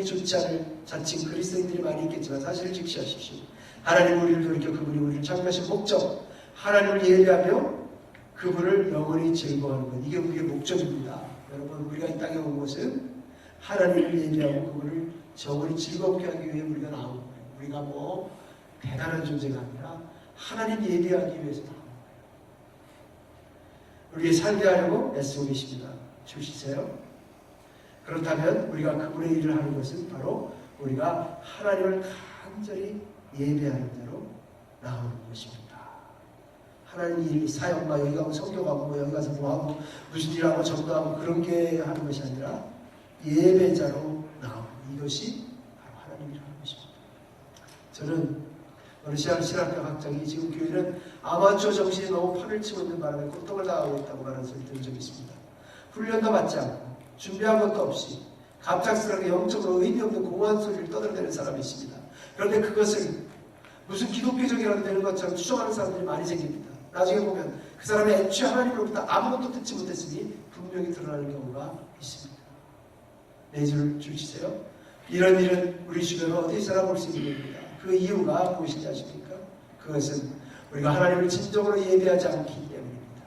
기분이 좋지 않을 자칭 그리스도인들이 많이 있겠지만 사실을 직시하십시오. 하나님 우리를 돌이켜 그분이 우리를 창조하신 목적, 하나님을 예배하며 그분을 영원히 즐거워하는 것, 이게 우리의 목적입니다. 여러분, 우리가 이 땅에 온 것은 하나님을 예배하고 그분을 영원히 즐겁게 하기 위해 우리가 나온 거예요. 우리가 뭐 대단한 존재가 아니라 하나님 예배하기 위해서 나온 거예요. 우리의 살게 하려고 애쓰고 계십니다. 주시세요. 그렇다면 우리가 그분의 일을 하는 것은 바로 우리가 하나님을 간절히 예배하는 대로 나오는 것입니다. 하나님 일, 사역만 여기 가고 성경하고 뭐 여기 가서 뭐하고 무슨 일하고 전도하고 그런 게 하는 것이 아니라 예배자로 나오는 이것이 바로 하나님 일을 하는 것입니다. 저는 어느 신학교 학장이 지금 교회는 아마추어 정신이 너무 판을 치고 있는 바람에 고통을 당하고 있다고 말하는 소리 들은 적이 있습니다. 훈련도 받지 않고 준비한 것도 없이 갑작스럽게 영적으로 의미 없는 공허한 소리를 떠들어대는 사람이 있습니다. 그런데 그것을 무슨 기독교적이라도 되는 것처럼 추정하는 사람들이 많이 생깁니다. 나중에 보면 그 사람이 애초에 하나님으로부터 아무것도 듣지 못했으니 분명히 드러나는 경우가 있습니다. 네 줄 주시세요. 이런 일은 우리 주변에 어디서나 볼 수 있는 겁니다. 그 이유가 무엇인지 아십니까? 그것은 우리가 하나님을 진정으로 예배하지 않기 때문입니다.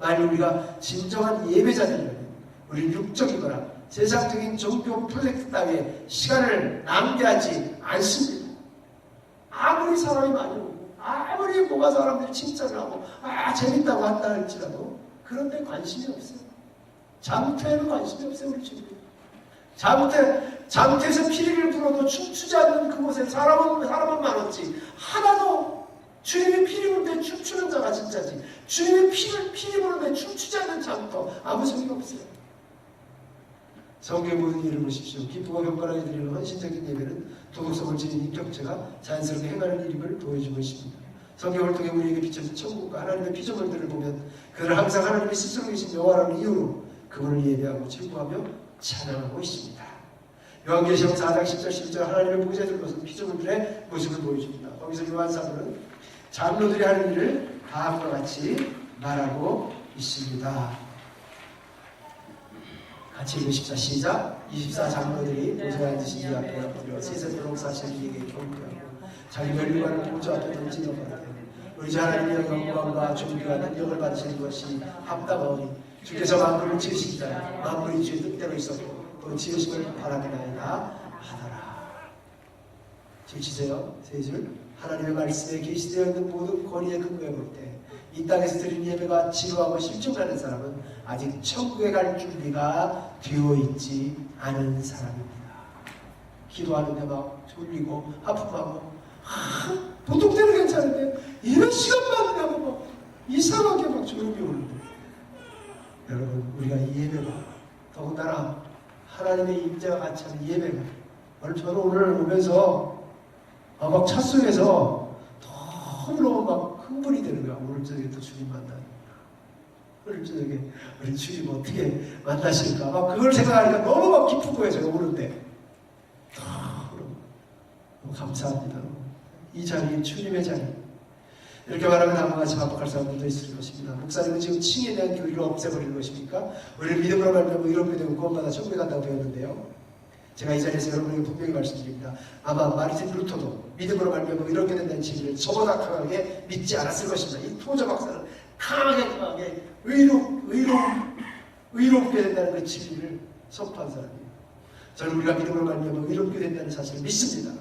만약 우리가 진정한 예배자들이라면 우리는 육적이거나 세상적인 종교 프로젝트 따위에 시간을 낭비하지 않습니다. 아무리 사람이 많이 오고 아무리 뭐가 사람들이 칭찬을 하고 재밌다고 한다 할지라도 그런데 관심이 없어요. 장태에는 관심이 없어요. 우리 주변에. 장태에서 피리를 불어도 춤추지 않는 그곳에 사람은 많았지 하나도 주님이 피리 부는데 춤추는 자가 진짜지 주님이 피리 부는데 춤추지 않는 장터 아무 소용이 없어요. 성경의 모든 일을 보십시오. 기쁘고 경건하게 드리는 헌신적인 예배는 도덕성을 지닌 인격체가 자연스럽게 행하는 일임을 보여주고 있습니다. 성경을 통해 우리에게 비춰진 천국과 하나님의 피조물들을 보면 그들은 항상 하나님이 스스로 계신 여호와라는 이유로 그분을 예배하고 즐거워하며 찬양하고 있습니다. 요한계시록 4장 10절 11절 하나님의 보좌들 것은 피조물들의 모습을 보여줍니다. 거기서 요한 사도는 장로들이 하는 일을 다음과 같이 말하고 있습니다. 같이 읽으십시다. 시작. 24장로들이 보좌에 앉으신 이 앞에 엎드려 세세토록 사실에게 경배하고 자기 멸류관을 보좌 앞에 던지는 것 같아요. 우리 주 하나님의 영광과 존귀와 능력을 받으시는 것이 합당하오니 주께서 만물을 지으시자 만물이 주의 뜻대로 있었고 또 지으심을 바라기나이다 하더라. 지치세요. 세 줄. 하나님의 말씀에 계시되어 있는 모든 권위에 근거해 볼 때 이 땅에서 드린 예배가 지루하고 실증나는 사람은 아직 천국에 갈 준비가 되어 있지 않은 사람입니다. 기도하는데 막 졸리고 아프고 보통 때는 괜찮은데 이런 시간만 되면 막 이상하게 막 졸음이 오는데 여러분 우리가 이 예배가 더군다나 하나님의 임재와 같이 하는 예배가 저는 오늘 오면서 막 차 속에서 너무너무 막 흥분이 되는 거야. 오늘 저녁에 또 주님 만나는 오늘 저녁에 우리 주님 어떻게 만나실까 막 그걸 생각하니까 너무 막 기쁜 거예요. 제가 오는데 너무 감사합니다. 이 자리 주님의 자리 이렇게 말하면 다음과 같이 반복할 사람들도 있을 것입니다. 목사님은 지금 칭에 대한 교리를 없애버리는 것입니까? 우리는 믿음으로 말미암아 의롭게 되고 구원받아 천국에 간다고 배웠는데요. 제가 이 자리에서 여러분에게 분명히 말씀드립니다. 아마 마르틴 루터도 믿음으로 말미암아 의롭게 된다는 진리를 저보다 강하게 믿지 않았을 것입니다. 이 토저 박사는 강하게 의롭게 된다는 그 진리를 선포한 사람이에요. 저는 우리가 믿음으로 말미암아 의롭게 된다는 사실을 믿습니다.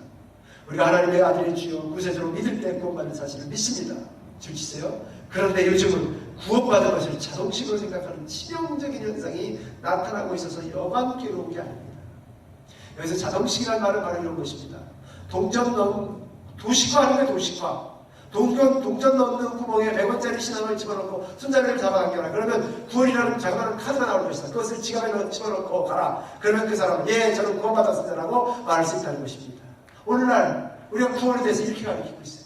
우리가 하나님의 아들의 주여 구세주로 믿을 때 구원받는 사실을 믿습니다. 주치세요. 그런데 요즘은 구원받은 것을 자동식으로 생각하는 치명적인 현상이 나타나고 있어서 여간 괴로운 게 아닙니다. 여기서 자동식이라는 말은 바로 이런 것입니다. 도식화하는 게 도식화. 동전 넣는 구멍에 100원짜리 신앙을 집어넣고 손잡이를 잡아당겨라. 그러면 구원이라는 자그마한 카드가 나올 것이다. 그것을 지갑에 집어넣고 가라. 그러면 그 사람은 저는 구원받았습니다 라고 말할 수 있다는 것입니다. 오늘날 우리가 구원에 대해서 이렇게 가르치고 있어요.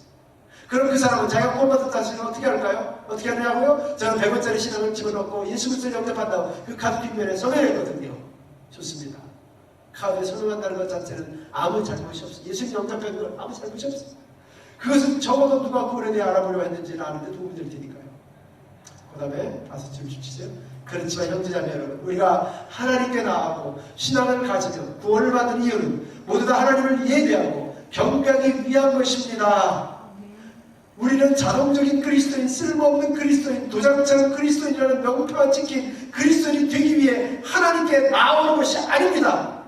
그럼 그 사람은 자기가 구원받은 자신은 어떻게 할까요? 어떻게 하냐고요? 저는 100원짜리 신앙을 집어넣고 예수 그리스도를 영접한다고 그 카드 뒷면에 서명했거든요. 좋습니다. 카드에 서명한다는 것 자체는 아무 잘못이 없어요. 예수님 영접하는 건 아무 잘못이 없어요. 그것은 적어도 누가 구원에 대해 알아보려고 했는지는 아는데 도움이 될 테니까요. 그 다음에 5줄 주시죠. 그렇지만 형제자매 여러분, 우리가 하나님께 나아가고 신앙을 가지며 구원을 받는 이유는 모두 다 하나님을 예배하고 경배하기 위한 것입니다. 우리는 자동적인 그리스도인, 쓸모없는 그리스도인, 도장처럼 그리스도인이라는 명표가 찍힌 그리스도인이 되기 위해 하나님께 나오는 것이 아닙니다.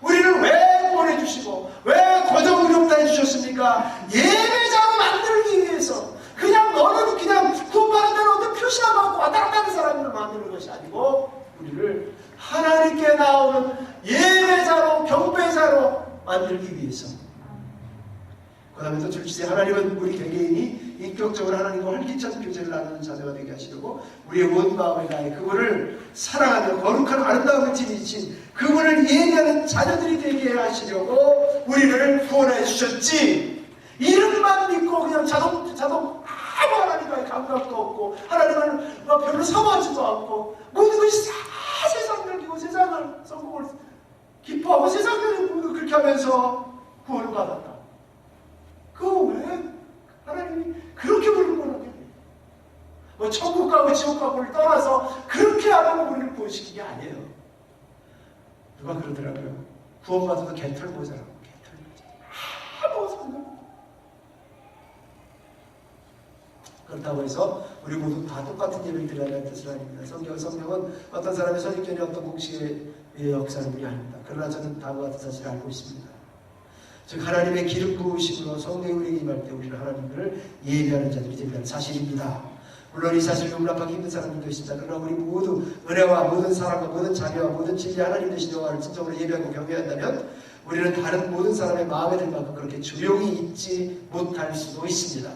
우리를 왜 구원해 주시고 왜 거저 의롭다 해주셨습니까? 예배자로 만들기 위해서. 그냥 너는 그냥 구원받은 대로 어떤 표시나 받고 왔다 갔다 하는 사람으로 만드는 것이 아니고 우리를 하나님께 나오는 예배자로 경배자로 만들기 위해서. 그 다음에 또 둘째, 하나님은 우리 개개인이 인격적으로 하나님과 활기찬 교제를 나누는 자녀가 되게 하시려고 우리의 온 마음을 다해 그분을 사랑하며 거룩한 아름다움을 지니신 그분을 예배하는 자녀들이 되게 하시려고 우리를 구원해 주셨지. 이름만 믿고 그냥 자동 아무 하나님과의 감각도 없고 하나님을 별로 사모하지도 않고 모든 것이 다 세상적이고 세상을 성공을 기뻐하고 세상적인 부분을 그렇게 하면서 구원을 받았다. 그거 왜 하나님이 그렇게 부르는 거라고? 뭐 천국 가고 지옥 가고를 떠나서 그렇게 하라고 우리를 구원시킨 게 아니에요. 누가 그러더라고요. 구원받아도 개털모자라고. 개털모자. 아무 상관. 그렇다고 해서 우리 모두 다 똑같은 예배를 드려야 할 뜻은 아닙니다. 성경은 어떤 사람의 선입견이 어떤 공식의 역사는 분이 아닙니다. 그러나 저는 다음과 같은 사실을 알고 있습니다. 즉 하나님의 기름 부으심으로 성령이 우리에게 임할 때 우리는 하나님을 예배하는 자들이 된다는 사실입니다. 물론 이 사실을 용납하기 힘든 사람들도 있습니다. 그러나 우리 모두 은혜와 모든 사랑과 모든 자비와 모든 진리 하나님 되신 여호와를 진정으로 예배하고 경외한다면 우리는 다른 모든 사람의 마음에 들 만큼 그렇게 조용히 있지 못할 수도 있습니다.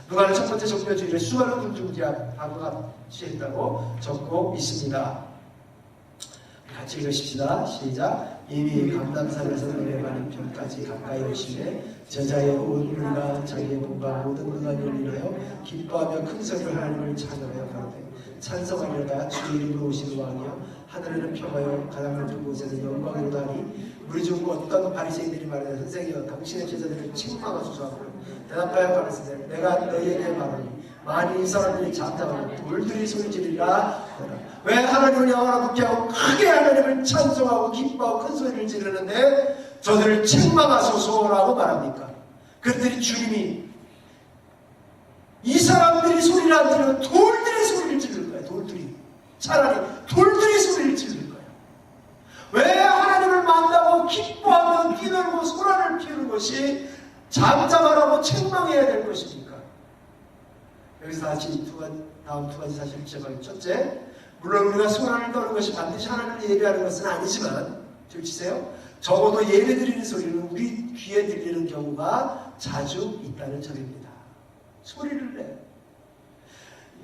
누가는 첫 번째 종교주의를 수많은 군중들이 다음과 같이 했다고 적고 있습니다. 같이 읽으십시다. 시작. 이미 감람산에서 내려가는 편까지 가까이 오시매 저자의 온 우리가 자기의 몸과 모든 능한을 인하여 기뻐하며 큰 소리로 하나님을 찬양하여 가로되 찬송하려다 주의 이름으로 오시는 왕이여 하늘에는 평화요 가장 높은 곳에는 영광이로다니 우리 중 어떤 바리새인들이 말하되 선생이여 당신의 제자들을 책망하소서 하고 대답하여 가르치되 내가 너희에게 말하니 만일 이 사람들이 잠잠하면 돌들이 소리 지르리라. 왜 하나님을 영원하고 높게 하고 크게 하나님을 찬송하고 기뻐하고 큰 소리를 지르는데 저들을 책망하소서라고 말합니까? 그랬더니 주님이 이 사람들이 소리를 안 지르면 돌들이 소리를 지르는 거예요. 돌들이. 차라리 돌들이 소리를 지르는 거예요. 왜 하나님을 만나고 기뻐하며 뛰놀고 소란을 피우는 것이 잠잠하라고 책망해야 될 것입니까? 여기서 다시 다음 두 가지 사실을 제시하겠습니다. 첫째, 물론 우리가 소란을 떠는 것이 반드시 하나님을 예배하는 것은 아니지만 들으시세요. 적어도 예배드리는 소리는 우리 귀에 들리는 경우가 자주 있다는 점입니다. 소리를 내.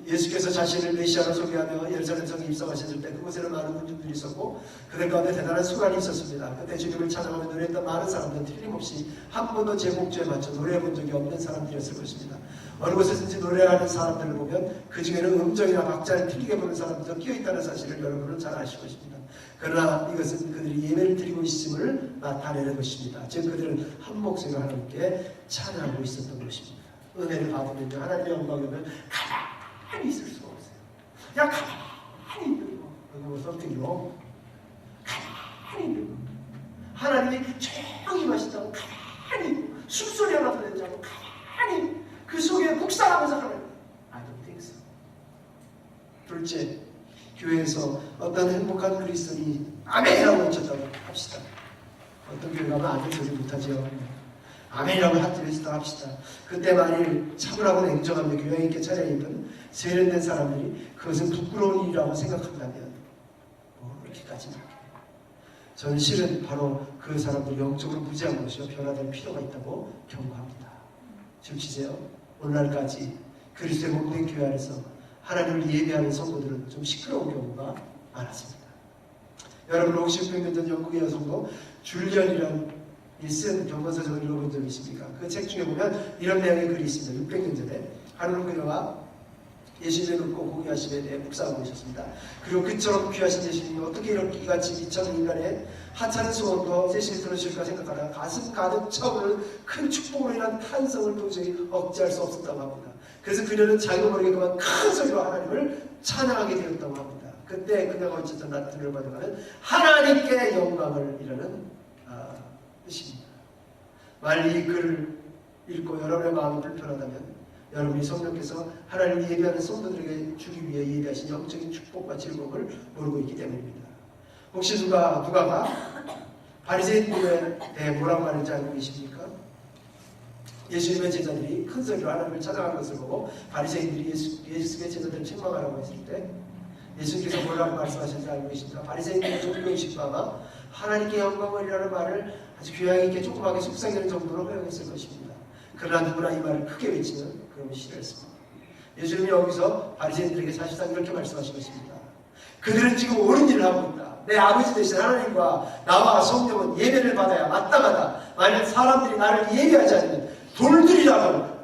예수께서 자신을 메시아로 소개하며 예루살렘 성에 입성하셨을 때 그곳에는 많은 군중들이 있었고 그들 가운데 대단한 소란이 있었습니다. 그때 주님을 찬양하며 노래했던 많은 사람들은 틀림없이 한 번도 제 목조에 맞춰 노래해 본 적이 없는 사람들이었을 것입니다. 어느 곳에서든지 노래하는 사람들을 보면 그 중에는 음정이나 박자를 틀리게 부르는 사람들도 끼어있다는 사실을 여러분은 잘 아실 것입니다. 그러나 이것은 그들이 예배를 드리고 있음을 나타내는 것입니다. 즉 그들은 한 목소리로 하나님께 찬양하고 있었던 것입니다. 은혜를 받으면 하나님의 영광을 가만히 있을 수가 없어요. 그냥 가만히 있는 거. 여기 뭐 썸띵으로 가만히 있는 거. 하나님이 조용히 마신다고 가만히 숨소리 하나 더 내지 않고 가만히 그 속에 묵상하면서 하나님 I don't think so. 둘째, 교회에서 어떤 행복한 그리스도인이 아멘이라고 외쳤다고 합시다. 어떤 교회 가면 아멘 소리 못하죠. 아멘이라고 하트를 합시다. 그때 만일 참으라고 냉정하며 교양 있게 차려입은 세련된 사람들이 그것은 부끄러운 일이라고 생각한다면 그렇게까지는 않겠네요. 저는 실은 바로 그 사람들이 영적으로 무지한 것이요 변화될 필요가 있다고 경고합니다. 지키세요. 오늘날까지 그리스도의 몸된 교회 안에서 하나님을 예배하는 성도들은 좀 시끄러운 경우가 많았습니다. 여러분 혹시 600년 전 영국의 여성도 줄리언이라는 쓴 경건서적을 읽어본 적이 있습니까? 그 책 중에 보면 이런 내용의 글이 있습니다. 600년 전에 하루는 그녀가 예수님을 믿고 공유하심에 대해 묵상하고 계셨습니다. 그리고 그처럼 귀하신 예수님이 어떻게 이렇게 이같이 미천한 인간의 하찮은 소원도 세심히 들어주실까 생각하다가 가슴 가득 차오르는 큰 축복으로 인한 탄성을 도저히 억제할 수 없었다고 합니다. 그래서 그녀는 자기도 모르게 그만 큰 소리로 하나님을 찬양하게 되었다고 합니다. 그때 그녀가 어쨌든 나타를 번역하면 하나님께 영광을 이루는 뜻입니다. 만일 이 글을 읽고 여러분의 마음이 불편하다면 여러분이 성령께서 하나님을 예배하는 성도들에게 주기 위해 예배하신 영적인 축복과 즐거움을 모르고 있기 때문입니다. 혹시 누가가 바리새인들에 대해 뭐라고 말했는지 알고 계십니까? 예수님의 제자들이 큰 소리로 하나님을 찾아간 것을 보고 바리새인들이 예수님의 제자들을 책망하라고 했을 때 예수님께서 뭐라고 말씀하셨는지 알고 계십니까? 바리새인들의 종교의식과 아마 하나님께 영광을이라는 말을 아주 교양 있게 조그맣게 속삭이는 정도로 허용했을 것입니다. 그러나 누구나 이 말을 크게 외치는 그런 시대였습니다. 예수님이 여기서 바리새인들에게 사실상 이렇게 말씀하신 것입니다. 그들은 지금 옳은 일을 하고 있다. 내 아버지 되신 하나님과 나와 성령은 예배를 받아야 마땅하다. 만약 사람들이 나를 예배하지 않으면 돌들이라도